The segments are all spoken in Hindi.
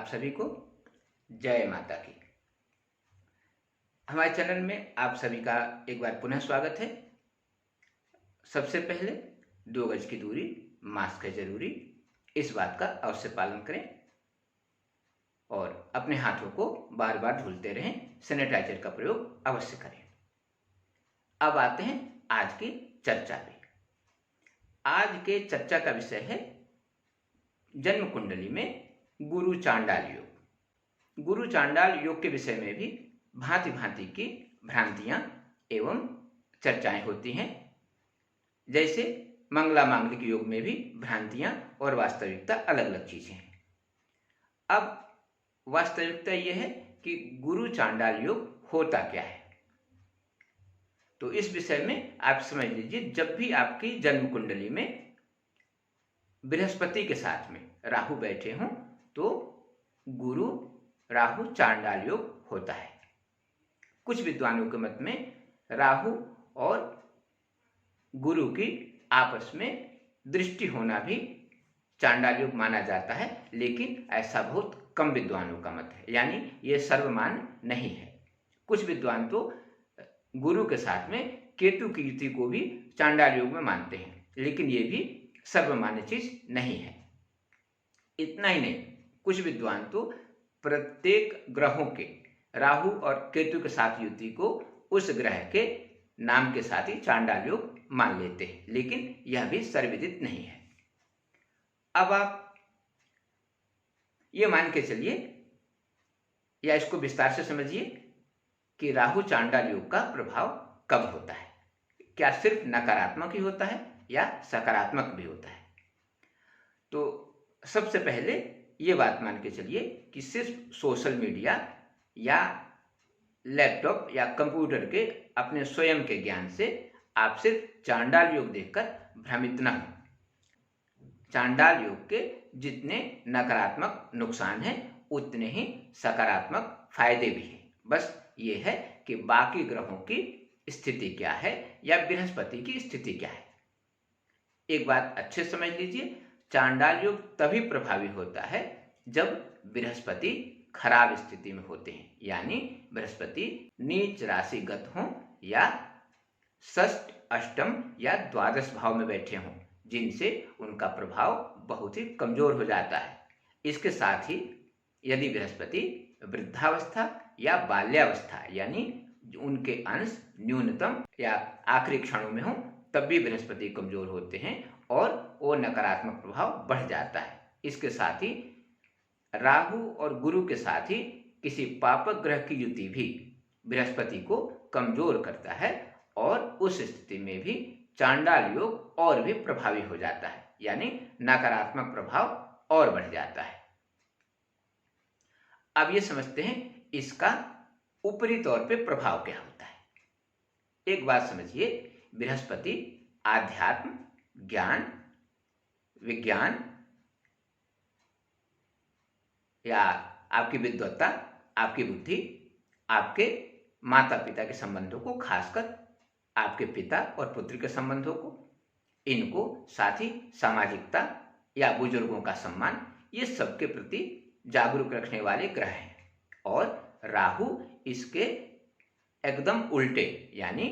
आप सभी को जय माता की। हमारे चैनल में आप सभी का एक बार पुनः स्वागत है। सबसे पहले 2 गज की दूरी, मास्क है जरूरी, इस बात का अवश्य पालन करें और अपने हाथों को बार बार धुलते रहें। सैनिटाइजर का प्रयोग अवश्य करें। अब आते हैं आज की चर्चा पे। आज के चर्चा का विषय है जन्म कुंडली में गुरु चांडाल योग। गुरु चांडाल योग के विषय में भी भांति भांति की भ्रांतियां एवं चर्चाएं होती हैं। जैसे मंगला मांगलिक योग में भी भ्रांतियां और वास्तविकता अलग अलग चीजें हैं। अब वास्तविकता यह है कि गुरु चांडाल योग होता क्या है। तो इस विषय में आप समझ लीजिए, जब भी आपकी जन्म कुंडली में बृहस्पति के साथ में राहु बैठे हों तो गुरु राहु चांडाल योग होता है। कुछ विद्वानों के मत में राहु और गुरु की आपस में दृष्टि होना भी चांडाल योग माना जाता है, लेकिन ऐसा बहुत कम विद्वानों का मत है, यानी ये सर्वमान्य नहीं है। कुछ विद्वान तो गुरु के साथ में केतु की युति को भी चांडाल योग में मानते हैं, लेकिन ये भी सर्वमान्य चीज नहीं है। इतना ही नहीं, कुछ विद्वान तो प्रत्येक ग्रहों के राहु और केतु के साथ युति को उस ग्रह के नाम के साथ ही चांडाल योग मान लेते हैं, लेकिन यह भी सर्वविदित नहीं है। अब आप ये मान के चलिए या इसको विस्तार से समझिए कि राहु चांडाल योग का प्रभाव कब होता है। क्या सिर्फ नकारात्मक ही होता है या सकारात्मक भी होता है? तो सबसे पहले ये बात मान के चलिए कि सिर्फ सोशल मीडिया या लैपटॉप या कंप्यूटर के अपने स्वयं के ज्ञान से आप सिर्फ चांडाल योग देखकर भ्रमित न हो। चांडाल योग के जितने नकारात्मक नुकसान हैं उतने ही सकारात्मक फायदे भी हैं। बस ये है कि बाकी ग्रहों की स्थिति क्या है या बृहस्पति की स्थिति क्या है। एक बात अच्छे समझ लीजिए, चांडाल योग तभी प्रभावी होता है जब बृहस्पति खराब स्थिति में होते हैं, यानी बृहस्पति नीच राशिगत हों या षष्ठ, अष्टम या द्वादश भाव में बैठे हों, जिनसे उनका प्रभाव बहुत ही कमजोर हो जाता है। इसके साथ ही यदि बृहस्पति वृद्धावस्था या बाल्यावस्था यानी उनके अंश न्यूनतम या आखिरी क्षणों में हो, तब भी बृहस्पति कमजोर होते हैं और वो नकारात्मक प्रभाव बढ़ जाता है। इसके साथ ही राहु और गुरु के साथ ही किसी पापक ग्रह की युति भी बृहस्पति को कमजोर करता है और उस स्थिति में भी चांडाल योग और भी प्रभावी हो जाता है, यानी नकारात्मक प्रभाव और बढ़ जाता है। अब ये समझते हैं इसका ऊपरी तौर पे प्रभाव क्या होता है। एक बात समझिए, बृहस्पति आध्यात्म, ज्ञान, विज्ञान या आपकी विद्वत्ता, आपकी बुद्धि, आपके माता पिता के संबंधों को, खासकर आपके पिता और पुत्र के संबंधों को, इनको, साथ ही सामाजिकता या बुजुर्गों का सम्मान, ये सबके प्रति जागरूक रखने वाले ग्रह हैं। और राहु इसके एकदम उल्टे, यानी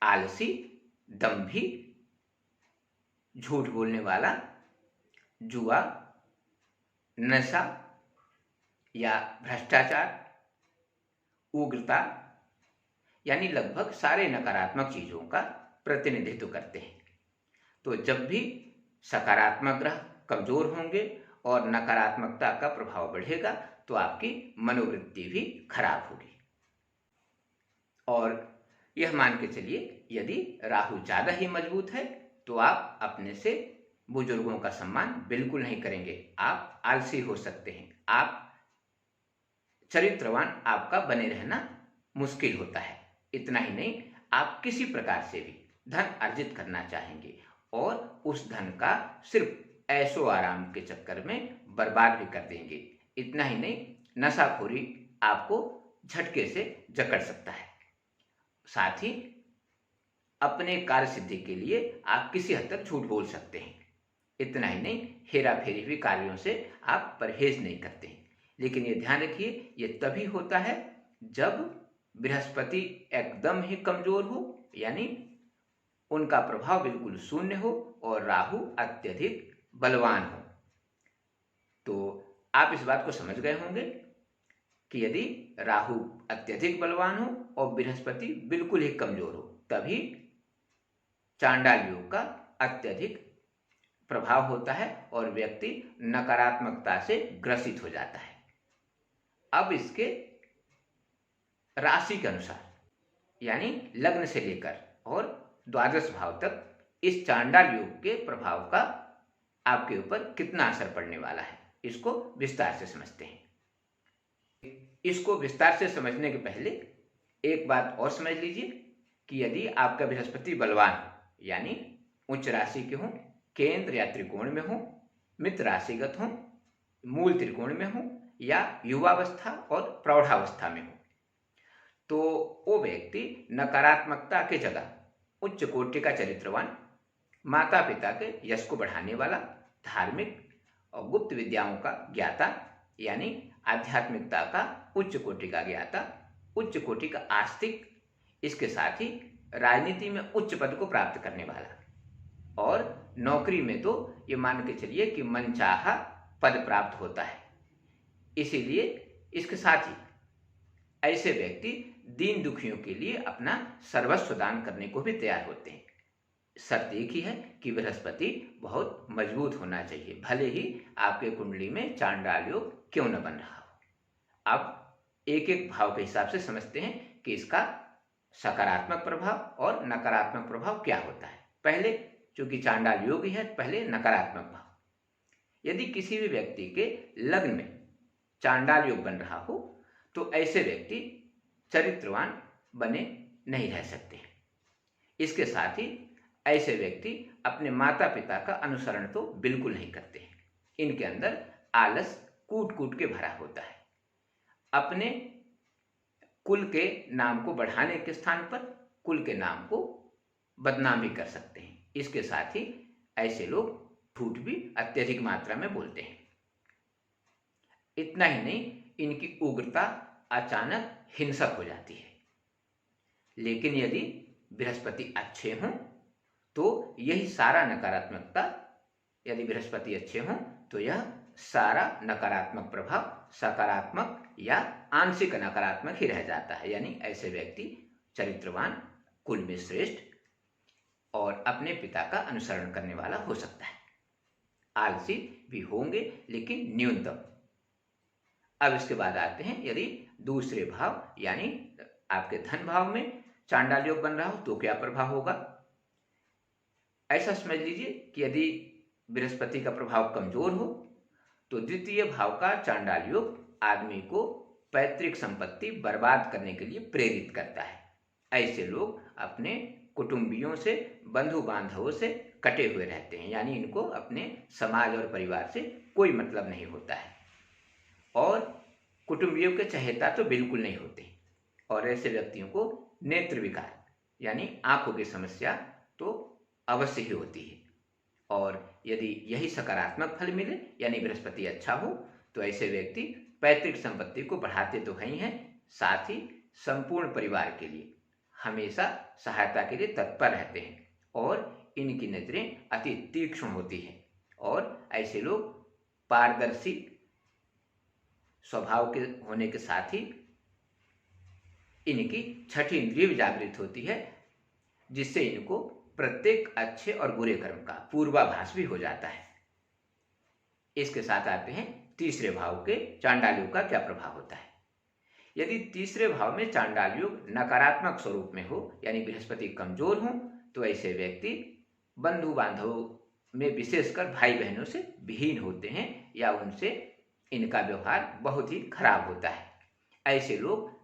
आलसी, दंभी, झूठ बोलने वाला, जुआ, नशा या भ्रष्टाचार, उग्रता, यानी लगभग सारे नकारात्मक चीजों का प्रतिनिधित्व करते हैं। तो जब भी सकारात्मक ग्रह कमजोर होंगे और नकारात्मकता का प्रभाव बढ़ेगा तो आपकी मनोवृत्ति भी खराब होगी। और यह मान के चलिए, यदि राहु ज्यादा ही मजबूत है तो आप अपने से बुजुर्गों का सम्मान बिल्कुल नहीं करेंगे, आप आलसी हो सकते हैं, आप चरित्रवान आपका बने रहना मुश्किल होता है। इतना ही नहीं, आप किसी प्रकार से भी धन अर्जित करना चाहेंगे और उस धन का सिर्फ ऐशो आराम के चक्कर में बर्बाद भी कर देंगे। इतना ही नहीं, नशाखोरी आपको झटके से जकड़ सकता है। साथ ही अपने कार्य सिद्धि के लिए आप किसी हद तक झूठ बोल सकते हैं। इतना ही नहीं, हेरा फेरी भी कार्यों से आप परहेज नहीं करते हैं। लेकिन ये ध्यान रखिए, ये तभी होता है जब बृहस्पति एकदम ही कमजोर हो, यानी उनका प्रभाव बिल्कुल शून्य हो, और राहु अत्यधिक बलवान हो। तो आप इस बात को समझ गए होंगे कि यदि राहु अत्यधिक बलवान हो और बृहस्पति बिल्कुल ही कमजोर हो, तभी चांडाल योग का अत्यधिक प्रभाव होता है और व्यक्ति नकारात्मकता से ग्रसित हो जाता है। अब इसके राशि के अनुसार, यानी लग्न से लेकर और द्वादश भाव तक इस चांडाल योग के प्रभाव का आपके ऊपर कितना असर पड़ने वाला है, इसको विस्तार से समझते हैं। इसको विस्तार से समझने के पहले एक बात और समझ लीजिए कि यदि आपका बृहस्पति बलवान हो, यानी उच्च राशि के हो, केंद्र या त्रिकोण में हो, मित्र राशिगत हो, मूल त्रिकोण में हो, या युवावस्था और प्रौढ़ावस्था में हो, तो वो व्यक्ति नकारात्मकता के जगह उच्च कोटि का चरित्रवान, माता पिता के यश को बढ़ाने वाला, धार्मिक और गुप्त विद्याओं का ज्ञाता, यानी आध्यात्मिकता का उच्च कोटि का ज्ञाता, उच्च कोटि का आस्तिक, इसके साथ ही राजनीति में उच्च पद को प्राप्त करने वाला, और नौकरी में तो ये मान के चलिए कि मनचाहा पद प्राप्त होता है। इसीलिए इसके साथ ही ऐसे व्यक्ति दीन दुखियों के लिए अपना सर्वस्व दान करने को भी तैयार होते हैं। शर्त एक ही है कि बृहस्पति बहुत मजबूत होना चाहिए, भले ही आपके कुंडली में चांडाल योग क्यों न बन रहा हो। अब एक एक भाव के हिसाब से समझते हैं कि इसका सकारात्मक प्रभाव और नकारात्मक प्रभाव क्या होता है। पहले चूंकि चांडाल योग ही है, पहले नकारात्मक भाव। यदि किसी भी व्यक्ति के लग्न में चांडाल योग बन रहा हो तो ऐसे व्यक्ति चरित्रवान बने नहीं रह सकते। इसके साथ ही ऐसे व्यक्ति अपने माता पिता का अनुसरण तो बिल्कुल नहीं करते हैं। इनके अंदर आलस कूट कूट के भरा होता है। अपने कुल के नाम को बढ़ाने के स्थान पर कुल के नाम को बदनाम भी कर सकते हैं। इसके साथ ही ऐसे लोग झूठ भी अत्यधिक मात्रा में बोलते हैं। इतना ही नहीं, इनकी उग्रता अचानक हिंसक हो जाती है। लेकिन यदि बृहस्पति अच्छे हों तो यही सारा नकारात्मकता, यदि बृहस्पति अच्छे हों तो यह सारा नकारात्मक प्रभाव सकारात्मक या आंशिक नकारात्मक ही रह जाता है। यानी ऐसे व्यक्ति चरित्रवान, कुल में श्रेष्ठ और अपने पिता का अनुसरण करने वाला हो सकता है। आलसी भी होंगे लेकिन न्यूनतम। अब इसके बाद आते हैं, यदि दूसरे भाव यानी आपके धन भाव में चांडाल योग बन रहा हो तो क्या प्रभाव होगा। ऐसा समझ लीजिए कि यदि बृहस्पति का प्रभाव कमजोर हो तो द्वितीय भाव का चांडाल योग आदमी को पैतृक संपत्ति बर्बाद करने के लिए प्रेरित करता है। ऐसे लोग अपने कुटुंबियों से, बंधु बांधवों से कटे हुए रहते हैं, यानी इनको अपने समाज और परिवार से कोई मतलब नहीं होता है, और कुटुंबियों के चहेता तो बिल्कुल नहीं होते। और ऐसे व्यक्तियों को नेत्र विकार यानी आंखों की समस्या तो अवश्य ही होती है। और यदि यही सकारात्मक फल मिले यानी बृहस्पति अच्छा हो तो ऐसे व्यक्ति पैतृक संपत्ति को बढ़ाते तो हैं ही हैं, साथ ही संपूर्ण परिवार के लिए हमेशा सहायता के लिए तत्पर रहते हैं, और इनकी नजरें अति तीक्ष्ण होती हैं। और ऐसे लोग पारदर्शी स्वभाव के होने के साथ ही इनकी छठी इंद्रिय भी जागृत होती है, जिससे इनको प्रत्येक अच्छे और बुरे कर्म का पूर्वाभास भी हो जाता है। इसके साथ आते हैं तीसरे भाव के चांडाल योग का क्या प्रभाव होता है। यदि तीसरे भाव में चांडाल योग नकारात्मक स्वरूप में हो यानी बृहस्पति कमजोर हो तो ऐसे व्यक्ति बंधु बांधवों में विशेषकर भाई बहनों से विहीन होते हैं या उनसे इनका व्यवहार बहुत ही खराब होता है। ऐसे लोग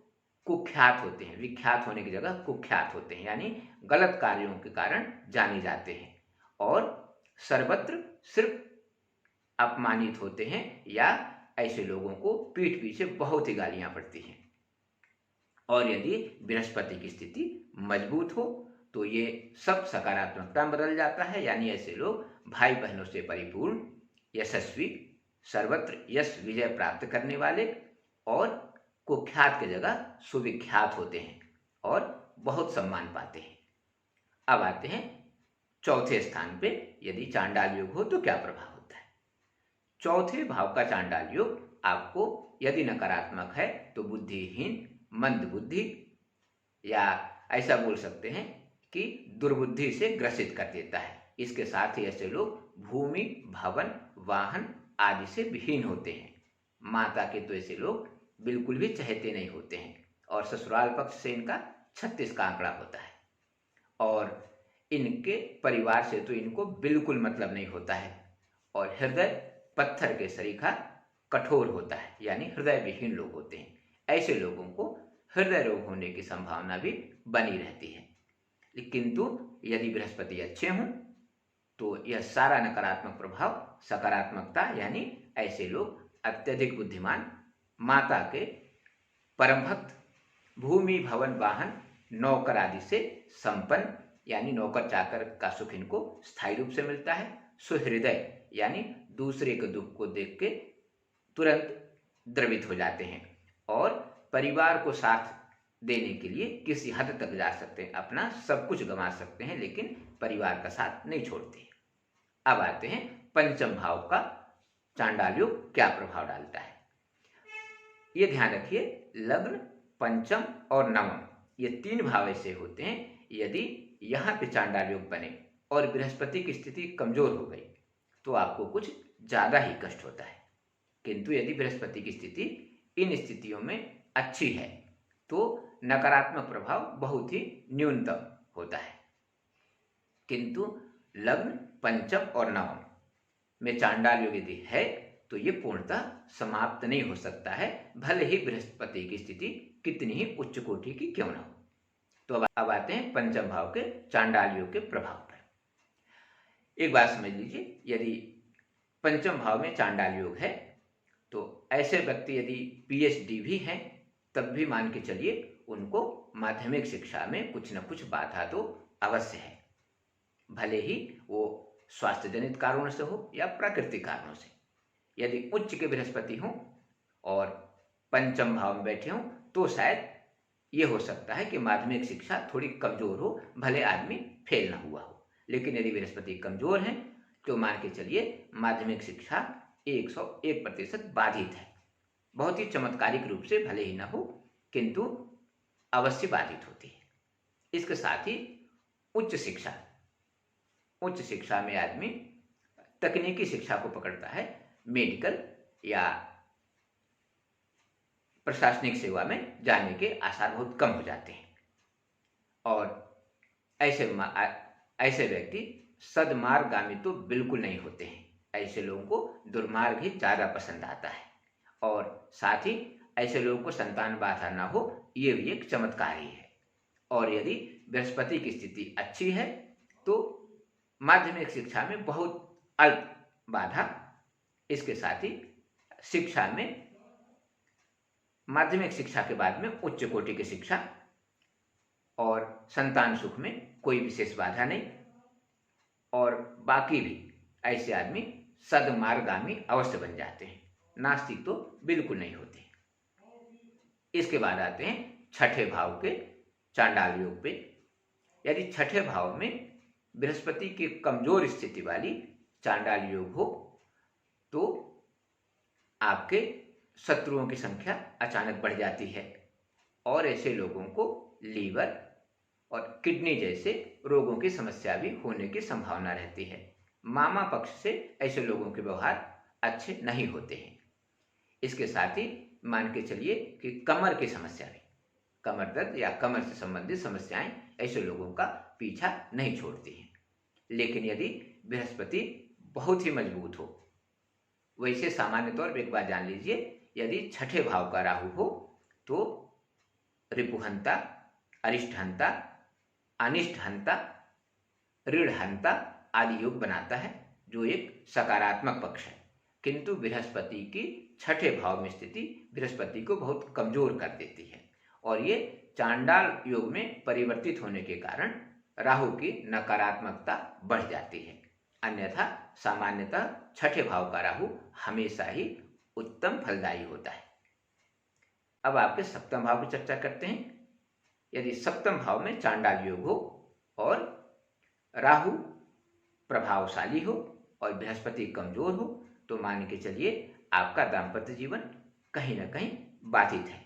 कुख्यात होते हैं, विख्यात होने की जगह कुख्यात होते हैं, यानी गलत कार्यों के कारण जाने जाते हैं और सर्वत्र सिर्फ अपमानित होते हैं, या ऐसे लोगों को पीठ पीछे बहुत ही गालियां पड़ती हैं। और यदि बृहस्पति की स्थिति मजबूत हो तो ये सब सकारात्मकता में बदल जाता है, यानी ऐसे लोग भाई बहनों से परिपूर्ण, यशस्वी, सर्वत्र यश विजय प्राप्त करने वाले और कुख्यात की जगह सुविख्यात होते हैं और बहुत सम्मान पाते हैं। अब आते हैं चौथे स्थान पे, यदि चांडाल योग हो तो क्या प्रभाव होता है। चौथे भाव का चांडाल योग आपको यदि नकारात्मक है तो बुद्धिहीन, मंद बुद्धि, या ऐसा बोल सकते हैं कि दुर्बुद्धि से ग्रसित कर देता है। इसके साथ ही ऐसे लोग भूमि, भवन, वाहन आदि से विहीन होते हैं। माता के तो ऐसे लोग बिल्कुल भी चहेते नहीं होते हैं और ससुराल पक्ष से इनका 36 का आंकड़ा होता है और इनके परिवार से तो इनको बिल्कुल मतलब नहीं होता है और हृदय पत्थर के सरीखा कठोर होता है, यानी हृदय विहीन लोग होते हैं। ऐसे लोगों को हृदय रोग होने की संभावना भी बनी रहती है। किंतु यदि बृहस्पति अच्छे हों तो यह सारा नकारात्मक प्रभाव सकारात्मकता, यानी ऐसे लोग अत्यधिक बुद्धिमान, माता के परम भक्त, भूमि, भवन, वाहन, नौकर आदि से संपन्न, यानी नौकर चाकर का सुख इनको स्थायी रूप से मिलता है। सुहृदय, यानी दूसरे के दुख को देख के तुरंत द्रवित हो जाते हैं और परिवार को साथ देने के लिए किसी हद तक जा सकते हैं, अपना सब कुछ गंवा सकते हैं, लेकिन परिवार का साथ नहीं छोड़ते। अब आते हैं पंचम भाव का चांडाल योग क्या प्रभाव डालता है। ये ध्यान रखिए, लग्न, पंचम और नवम, ये 3 भाव ऐसे होते हैं, यदि यहाँ पे चांडाल योग बने और बृहस्पति की स्थिति कमजोर हो गई तो आपको कुछ ज्यादा ही कष्ट होता है। किंतु यदि बृहस्पति की स्थिति इन स्थितियों में अच्छी है तो नकारात्मक प्रभाव बहुत ही न्यूनतम होता है। किंतु लग्न, पंचम और नवम में चांडाल योग यदि है तो ये पूर्णतः समाप्त नहीं हो सकता है, भले ही बृहस्पति की स्थिति कितनी ही उच्च कोटि की क्यों न हो। तो अब आते हैं पंचम भाव के चांडाल योग के प्रभाव पर। एक बात समझ लीजिए, यदि पंचम भाव में चांडाल योग है तो ऐसे व्यक्ति यदि पीएचडी भी हैं तब भी मान के चलिए उनको माध्यमिक शिक्षा में कुछ न कुछ बाधा तो अवश्य है, भले ही वो स्वास्थ्य जनित कारणों से हो या प्राकृतिक कारणों से। यदि उच्च के बृहस्पति हों और पंचम भाव में बैठे हों तो शायद ये हो सकता है कि माध्यमिक शिक्षा थोड़ी कमजोर हो, भले आदमी फेल ना हुआ हो, लेकिन यदि बृहस्पति कमजोर हैं तो मान के चलिए माध्यमिक शिक्षा 101% बाधित है। बहुत ही चमत्कारिक रूप से भले ही ना हो किंतु अवश्य बाधित होती है। इसके साथ ही उच्च शिक्षा में आदमी तकनीकी शिक्षा को पकड़ता है, मेडिकल या प्रशासनिक सेवा में जाने के आसार बहुत कम हो जाते हैं और ऐसे व्यक्ति सद्मार्गगामी तो बिल्कुल नहीं होते हैं। ऐसे लोगों को दुर्मार्ग ही ज्यादा पसंद आता है और साथ ही ऐसे लोगों को संतान बाधा ना हो, ये भी एक चमत्कार ही है। और यदि बृहस्पति की स्थिति अच्छी है तो माध्यमिक शिक्षा में बहुत अल्प बाधा, इसके साथ ही शिक्षा में माध्यमिक शिक्षा के बाद में उच्च कोटि की शिक्षा और संतान सुख में कोई विशेष बाधा नहीं, और बाकी भी ऐसे आदमी सद्मार्गगामी अवश्य बन जाते हैं, नास्तिक तो बिल्कुल नहीं होते। इसके बाद आते हैं छठे भाव के चांडाल योग पे। यदि छठे भाव में बृहस्पति की कमजोर स्थिति वाली चांडाल योग हो तो आपके शत्रुओं की संख्या अचानक बढ़ जाती है और ऐसे लोगों को लीवर और किडनी जैसे रोगों की समस्या भी होने की संभावना रहती है। मामा पक्ष से ऐसे लोगों के व्यवहार अच्छे नहीं होते हैं। इसके साथ ही मान के चलिए कि कमर की समस्या भी, कमर दर्द या कमर से संबंधित समस्याएं ऐसे लोगों का पीछा नहीं छोड़ती हैं। लेकिन यदि बृहस्पति बहुत ही मजबूत हो, वैसे सामान्य तौर पर एक बात जान लीजिए, यदि छठे भाव का राहु हो तो रिपुहंता, अरिष्टहंता, अनिष्टहंता, ऋणहंता आदि योग बनाता है, जो एक सकारात्मक पक्ष है। किंतु बृहस्पति की छठे भाव में स्थिति बृहस्पति को बहुत कमजोर कर देती है और ये चांडाल योग में परिवर्तित होने के कारण राहु की नकारात्मकता बढ़ जाती है। अन्यथा सामान्यतः छठे भाव का राहु हमेशा ही उत्तम फलदायी होता है। अब आपके सप्तम भाव की चर्चा करते हैं। यदि सप्तम भाव में चांडाल योग हो और राहु प्रभावशाली हो और बृहस्पति कमजोर हो तो मान के चलिए आपका दाम्पत्य जीवन कहीं ना कहीं बाधित है।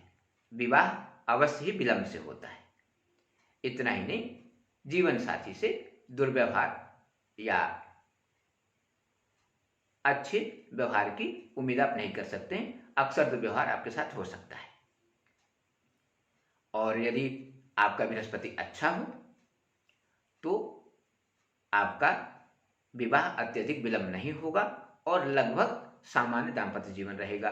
विवाह अवश्य ही विलंब से होता है। इतना ही नहीं, जीवन साथी से दुर्व्यवहार या अच्छे व्यवहार की उम्मीद आप नहीं कर सकते हैं। अक्सर दुर्व्यवहार आपके साथ हो सकता है। और यदि आपका बृहस्पति अच्छा हो तो आपका विवाह अत्यधिक विलंब नहीं होगा और लगभग सामान्य दाम्पत्य जीवन रहेगा।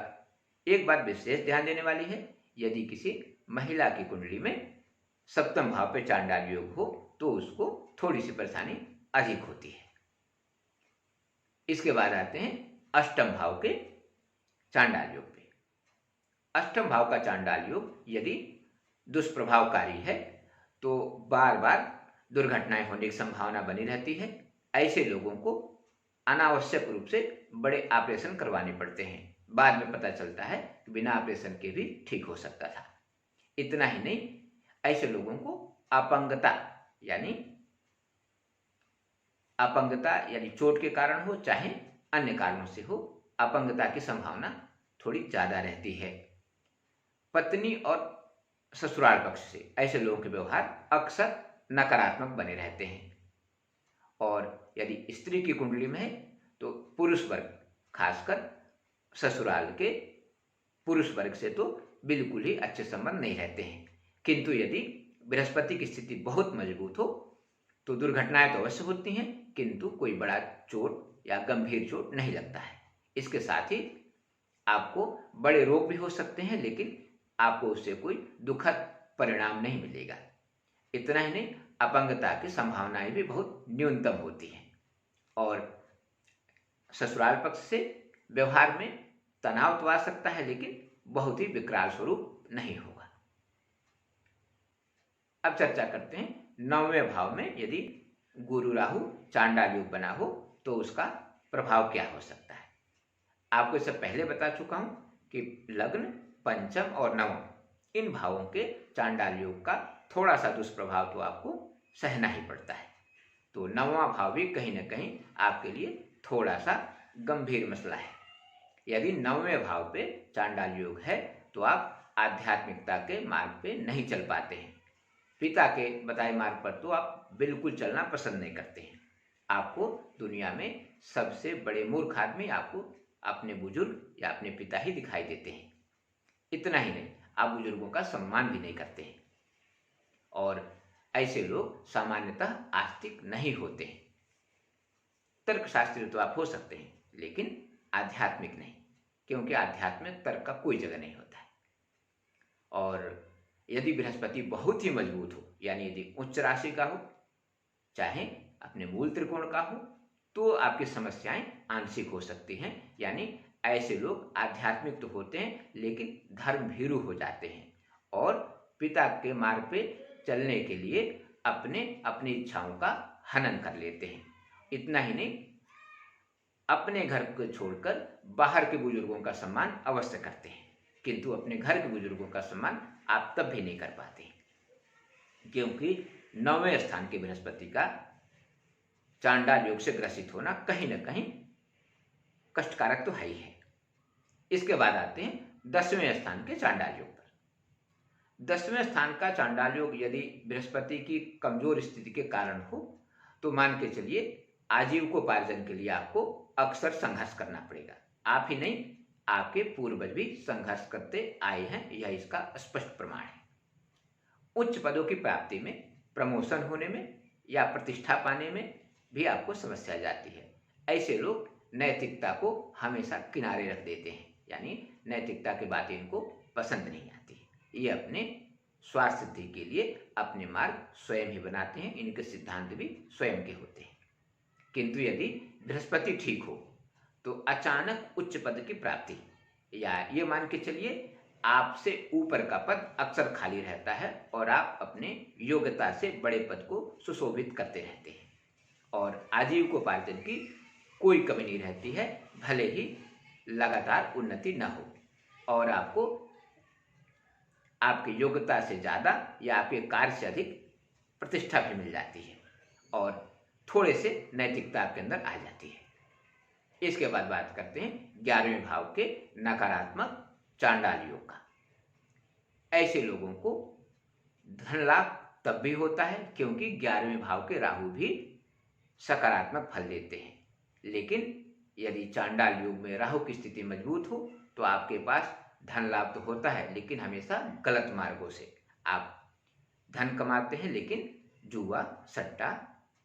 एक बात विशेष ध्यान देने वाली है, यदि किसी महिला की कुंडली में सप्तम भाव पे चांडाल योग हो तो उसको थोड़ी सी परेशानी अधिक होती है। इसके बाद आते हैं अष्टम भाव के चांडाल योग पे। अष्टम भाव का चांडाल योग यदि दुष्प्रभावकारी है तो बार बार दुर्घटनाएं होने की संभावना बनी रहती है। ऐसे लोगों को अनावश्यक रूप से बड़े ऑपरेशन करवाने पड़ते हैं। बाद में पता चलता है कि बिना ऑपरेशन के भी ठीक हो सकता था। इतना ही नहीं, ऐसे लोगों को अपंगता यानी चोट के कारण हो चाहे अन्य कारणों से हो, अपंगता की संभावना थोड़ी ज्यादा रहती है। पत्नी और ससुराल पक्ष से ऐसे लोगों के व्यवहार अक्सर नकारात्मक बने रहते हैं। और यदि स्त्री की कुंडली में है तो पुरुष वर्ग, खासकर ससुराल के पुरुष वर्ग से तो बिल्कुल ही अच्छे संबंध नहीं रहते हैं। किंतु यदि बृहस्पति की स्थिति बहुत मजबूत हो तो दुर्घटनाएं तो अवश्य होती हैं, किंतु कोई बड़ा चोट या गंभीर चोट नहीं लगता है। इसके साथ ही आपको बड़े रोग भी हो सकते हैं, लेकिन आपको उससे कोई दुखद परिणाम नहीं मिलेगा। इतना ही नहीं, अपंगता की संभावनाएं भी बहुत न्यूनतम होती हैं। और ससुराल पक्ष से व्यवहार में तनाव तो आ सकता है, लेकिन बहुत ही विकराल स्वरूप नहीं होगा। अब चर्चा करते हैं नौवें भाव में यदि गुरु राहु चांडाल योग बना हो तो उसका प्रभाव क्या हो सकता है। आपको इससे पहले बता चुका हूं कि लग्न, पंचम और नवम इन भावों के चांडाल योग का थोड़ा सा दुष्प्रभाव तो आपको सहना ही पड़ता है। तो नौवां भाव भी कहीं ना कहीं आपके लिए थोड़ा सा गंभीर मसला है। यदि नौवें भाव पे चांडाल योग है तो आप आध्यात्मिकता के मार्ग पे नहीं चल पाते हैं। पिता के बताए मार्ग पर तो आप बिल्कुल चलना पसंद नहीं करते हैं। आपको दुनिया में सबसे बड़े मूर्ख आदमी आपको अपने बुजुर्ग या अपने पिता ही दिखाई देते हैं। इतना ही नहीं, आप बुजुर्गों का सम्मान भी नहीं करते हैं। और ऐसे लोग सामान्यतः आस्तिक नहीं होते हैं। तर्कशास्त्री तो आप हो सकते हैं, लेकिन आध्यात्मिक नहीं, क्योंकि आध्यात्म में तर्क का कोई जगह नहीं होता है। और यदि बृहस्पति बहुत ही मजबूत हो, यानी यदि उच्च राशि का हो, चाहे अपने मूल त्रिकोण का हो, तो आपकी समस्याएं आंशिक हो सकती हैं। यानी ऐसे लोग आध्यात्मिक तो होते हैं लेकिन धर्म भीरू हो जाते हैं और पिता के मार्ग पे चलने के लिए अपनी इच्छाओं का हनन कर लेते हैं। इतना ही नहीं, अपने घर को छोड़कर बाहर के बुजुर्गों का सम्मान अवश्य करते हैं, किंतु अपने घर के बुजुर्गों का सम्मान आप तब भी नहीं कर पाते, क्योंकि नौवें स्थान के बृहस्पति का चांडाल योग से ग्रसित होना कहीं ना कहीं कष्टकारक तो है ही है। इसके बाद आते हैं 10वें स्थान के चांडाल योग पर। 10वें स्थान का चांडाल योग यदि बृहस्पति की कमजोर स्थिति के कारण हो तो मान के चलिए आजीविकोपार्जन के लिए आपको अक्सर संघर्ष करना पड़ेगा। आप ही नहीं, आपके पूर्वज भी संघर्ष करते आए हैं, यह इसका स्पष्ट प्रमाण है। उच्च पदों की प्राप्ति में, प्रमोशन होने में या प्रतिष्ठा पाने में भी आपको समस्या जाती है। ऐसे लोग नैतिकता को हमेशा किनारे रख देते हैं, यानी नैतिकता की बातें इनको पसंद नहीं आती। ये अपने स्वार्थ सिद्धि के लिए अपने मार्ग स्वयं ही बनाते हैं, इनके सिद्धांत भी स्वयं के होते हैं। किंतु यदि बृहस्पति ठीक हो तो अचानक उच्च पद की प्राप्ति, या ये मान के चलिए आपसे ऊपर का पद अक्सर खाली रहता है और आप अपने योग्यता से बड़े पद को सुशोभित करते रहते हैं। और आजीविकोपार्जन की कोई कमी नहीं रहती है, भले ही लगातार उन्नति न हो, और आपको आपकी योग्यता से ज़्यादा या आपके कार्य से अधिक प्रतिष्ठा भी मिल जाती है और थोड़े से नैतिकता आपके अंदर आ जाती है। इसके बाद बात करते हैं 11वें भाव के नकारात्मक चांडाल योग का। ऐसे लोगों को धन लाभ तब भी होता है क्योंकि 11वें भाव के राहु भी सकारात्मक फल देते हैं, लेकिन यदि चांडाल योग में राहु की स्थिति मजबूत हो तो आपके पास धन लाभ तो होता है, लेकिन हमेशा गलत मार्गों से आप धन कमाते हैं, लेकिन जुआ, सट्टा,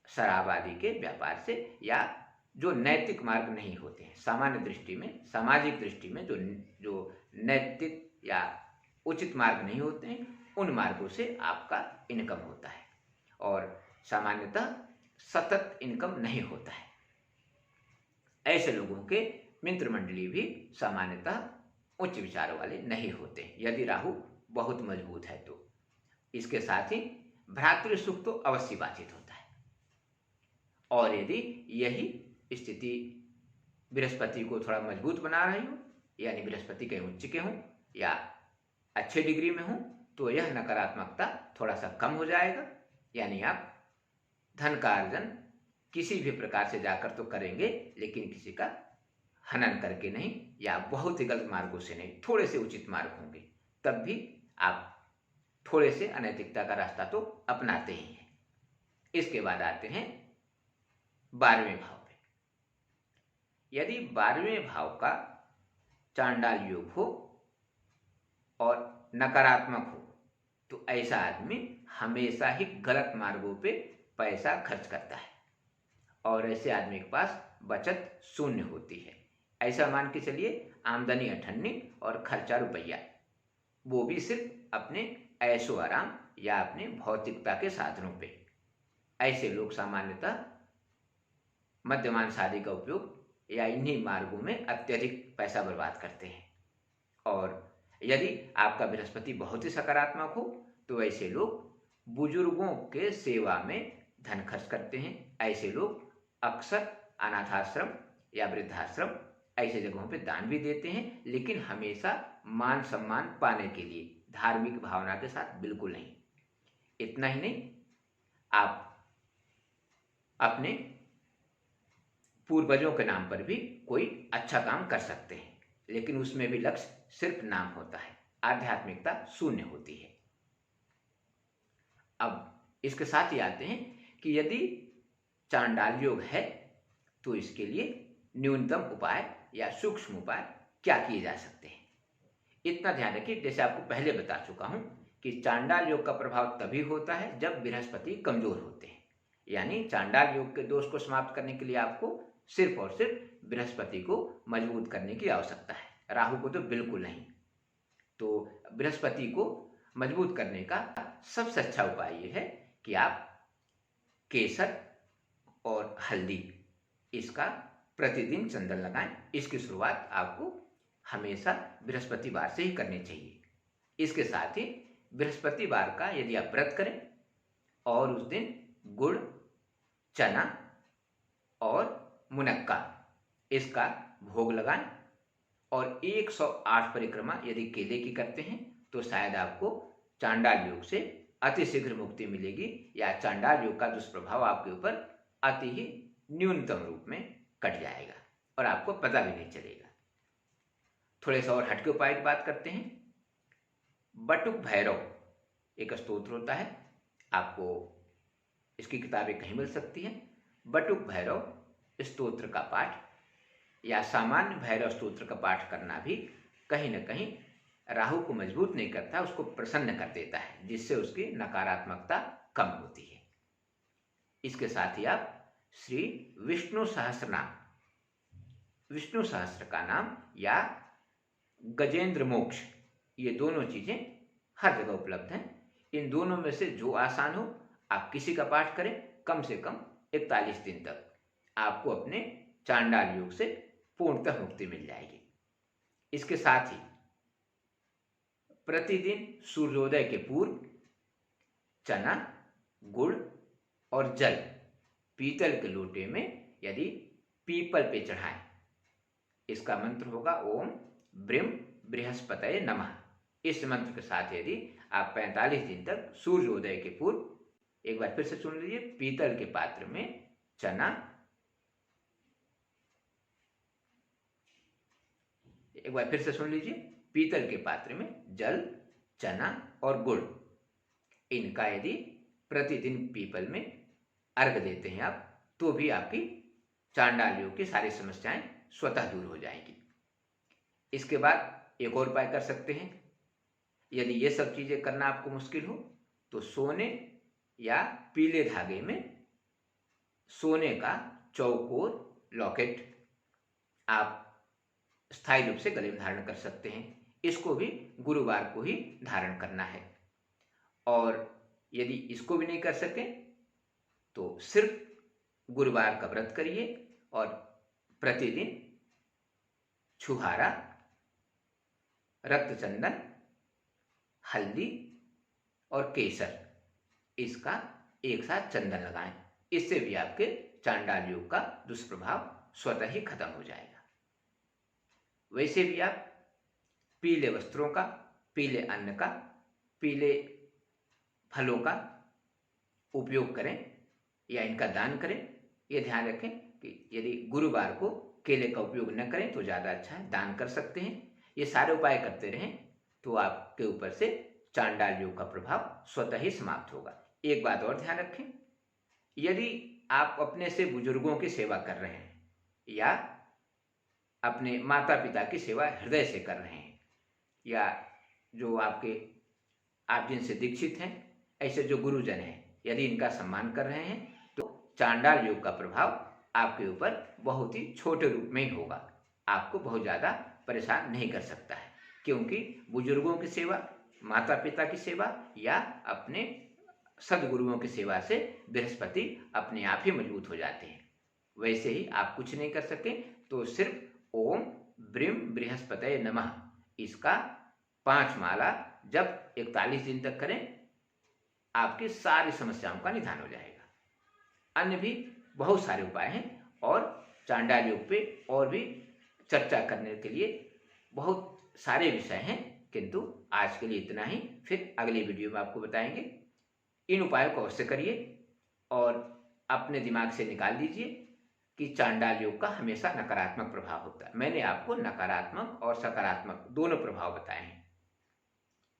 शराब आदि के व्यापार से, या जो नैतिक मार्ग नहीं होते हैं, सामान्य दृष्टि में, सामाजिक दृष्टि में जो नैतिक या उचित मार्ग नहीं होते हैं, उन मार्गों से आपका इनकम होता है और सामान्यतः सतत इनकम नहीं होता है। ऐसे लोगों के मित्र मंडली भी सामान्यतः उच्च विचारों वाले नहीं होते यदि राहु बहुत मजबूत है तो। इसके साथ ही भ्रातृ सुख तो अवश्य बाधित होता है, और यदि यही स्थिति बृहस्पति को थोड़ा मजबूत बना रही हो, यानी बृहस्पति के उच्च के हों या अच्छे डिग्री में हों, तो यह नकारात्मकता थोड़ा सा कम हो जाएगा, यानी आप धन का अर्जन किसी भी प्रकार से जाकर तो करेंगे, लेकिन किसी का हनन करके नहीं या बहुत ही गलत मार्गों से नहीं, थोड़े से उचित मार्ग होंगे, तब भी आप थोड़े से अनैतिकता का रास्ता तो अपनाते ही हैं। इसके बाद आते हैं 12वें भाव पे। यदि 12वें भाव का चांडाल योग हो और नकारात्मक हो तो ऐसा आदमी हमेशा ही गलत मार्गों पे पैसा खर्च करता है और ऐसे आदमी के पास बचत शून्य होती है। ऐसा मान के चलिए आमदनी 98 और खर्चा रुपया, वो भी सिर्फ अपने ऐशो आराम या अपने भौतिकता के साधनों पे। ऐसे लोग सामान्यतः मद्यपान शादी का उपयोग या इन्हीं मार्गों में अत्यधिक पैसा बर्बाद करते हैं। और यदि आपका बृहस्पति बहुत ही सकारात्मक हो तो ऐसे लोग बुजुर्गों के सेवा में धन खर्च करते हैं। ऐसे लोग अक्सर अनाथाश्रम या वृद्धाश्रम ऐसे जगहों पे दान भी देते हैं, लेकिन हमेशा मान सम्मान पाने के लिए, धार्मिक भावना के साथ बिल्कुल नहीं। इतना ही नहीं, आप अपने पूर्वजों के नाम पर भी कोई अच्छा काम कर सकते हैं, लेकिन उसमें भी लक्ष्य सिर्फ नाम होता है, आध्यात्मिकता शून्य होती है। अब इसके साथ ही आते हैं कि यदि चांडाल योग है तो इसके लिए न्यूनतम उपाय या सूक्ष्म उपाय क्या किए जा सकते हैं। इतना ध्यान रखिए, जैसे आपको पहले बता चुका हूं कि चांडाल योग का प्रभाव तभी होता है जब बृहस्पति कमजोर होते हैं, यानी चांडाल योग के दोष को समाप्त करने के लिए आपको सिर्फ और सिर्फ बृहस्पति को मजबूत करने की आवश्यकता है, राहु को तो बिल्कुल नहीं। तो बृहस्पति को मजबूत करने का सबसे अच्छा उपाय यह है कि आप केसर और हल्दी इसका प्रतिदिन चंदन लगाएं। इसकी शुरुआत आपको हमेशा बृहस्पतिवार से ही करनी चाहिए। इसके साथ ही बृहस्पतिवार का यदि आप व्रत करें और उस दिन गुड़, चना और मुनक्का इसका भोग लगाएं और 108 परिक्रमा यदि केले की करते हैं तो शायद आपको चांडाल योग से अतिशीघ्र मुक्ति मिलेगी, या चांडाल योग का दुष्प्रभाव आपके ऊपर अति ही न्यूनतम रूप में कट जाएगा और आपको पता भी नहीं चलेगा। थोड़े से और हटके उपाय की बात करते हैं। बटुक भैरव एक स्तोत्र होता है, आपको इसकी किताबें कहीं मिल सकती हैं। बटुक भैरव स्तोत्र का पाठ या सामान्य भैरव स्तोत्र का पाठ करना भी कहीं न कहीं राहु को मजबूत नहीं करता, उसको प्रसन्न कर देता है, जिससे उसकी नकारात्मकता कम होती है। इसके साथ ही आप श्री विष्णु सहस्त्रनाम, विष्णु सहस्त्र का नाम या गजेंद्र मोक्ष, ये दोनों चीजें हर जगह उपलब्ध हैं। इन दोनों में से जो आसान हो आप किसी का पाठ करें, कम से कम 41 दिन तक आपको अपने चांडाल योग से पूर्णतः मुक्ति मिल जाएगी। इसके साथ ही प्रतिदिन सूर्योदय के पूर्व चना, गुड़ और जल पीतल के लोटे में यदि पीपल पे चढ़ाएं। इसका मंत्र होगा ओम ब्रीम बृहस्पतये नमः। इस मंत्र के साथ यदि आप 45 दिन तक सूर्योदय के पूर्व, एक बार फिर से सुन लीजिए, पीतल के पात्र में चना, एक बार फिर से सुन लीजिए, पीतल के पात्र में जल, चना और गुड़, इनका यदि प्रतिदिन पीपल में अर्घ देते हैं आप, तो भी आपकी चांडाल योग की सारी समस्याएं स्वतः दूर हो जाएंगी। इसके बाद एक और उपाय कर सकते हैं। यदि ये सब चीजें करना आपको मुश्किल हो तो सोने या पीले धागे में सोने का चौकोर लॉकेट आप स्थायी रूप से गले में धारण कर सकते हैं। इसको भी गुरुवार को ही धारण करना है। और यदि इसको भी नहीं कर सके तो सिर्फ गुरुवार का व्रत करिए और प्रतिदिन छुहारा, रक्तचंदन, हल्दी और केसर, इसका एक साथ चंदन लगाएं। इससे भी आपके चांडाल योग का दुष्प्रभाव स्वतः ही खत्म हो जाएगा। वैसे भी आप पीले वस्त्रों का, पीले अन्न का, पीले फलों का उपयोग करें या इनका दान करें। ये ध्यान रखें कि यदि गुरुवार को केले का उपयोग न करें तो ज़्यादा अच्छा है, दान कर सकते हैं। ये सारे उपाय करते रहें तो आपके ऊपर से चांडाल योग का प्रभाव स्वतः ही समाप्त होगा। एक बात और ध्यान रखें, यदि आप अपने से बुजुर्गों की सेवा कर रहे हैं या अपने माता पिता की सेवा हृदय से कर रहे हैं, या जो आप जिनसे दीक्षित हैं, ऐसे जो गुरुजन हैं, यदि इनका सम्मान कर रहे हैं तो चांडाल योग का प्रभाव आपके ऊपर बहुत ही छोटे रूप में ही होगा, आपको बहुत ज़्यादा परेशान नहीं कर सकता है। क्योंकि बुजुर्गों की सेवा, माता पिता की सेवा या अपने सदगुरुओं की सेवा से बृहस्पति अपने आप ही मजबूत हो जाते हैं। वैसे ही आप कुछ नहीं कर सके तो सिर्फ ओम ब्रीम बृहस्पतये नमः, इसका 5 माला जब 41 दिन तक करें, आपकी सारी समस्याओं का निदान हो जाएगा। अन्य भी बहुत सारे उपाय हैं और चांडाल योग पे और भी चर्चा करने के लिए बहुत सारे विषय हैं, किंतु आज के लिए इतना ही। फिर अगली वीडियो में आपको बताएंगे। इन उपायों को अवश्य करिए और अपने दिमाग से निकाल दीजिए कि चांडाल योग का हमेशा नकारात्मक प्रभाव होता है। मैंने आपको नकारात्मक और सकारात्मक दोनों प्रभाव बताए हैं,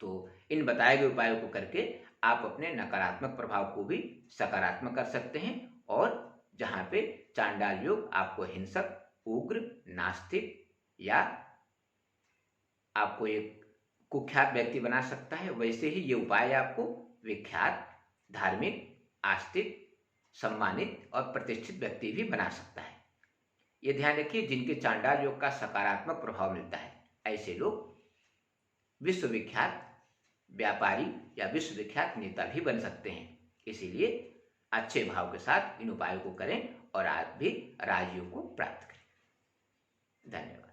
तो इन बताए गए उपायों को करके आप अपने नकारात्मक प्रभाव को भी सकारात्मक कर सकते हैं। और जहाँ पे चांडाल योग आपको हिंसक, उग्र, नास्तिक या आपको एक कुख्यात व्यक्ति बना सकता है, वैसे ही ये उपाय आपको विख्यात, धार्मिक, आस्तिक, सम्मानित और प्रतिष्ठित व्यक्ति भी बना सकता है। ये ध्यान रखिए, जिनके चांडाल योग का सकारात्मक प्रभाव मिलता है, ऐसे लोग विश्वविख्यात व्यापारी या विश्वविख्यात नेता भी बन सकते हैं। इसीलिए अच्छे भाव के साथ इन उपायों को करें और आप भी राजयोग को प्राप्त करें। धन्यवाद।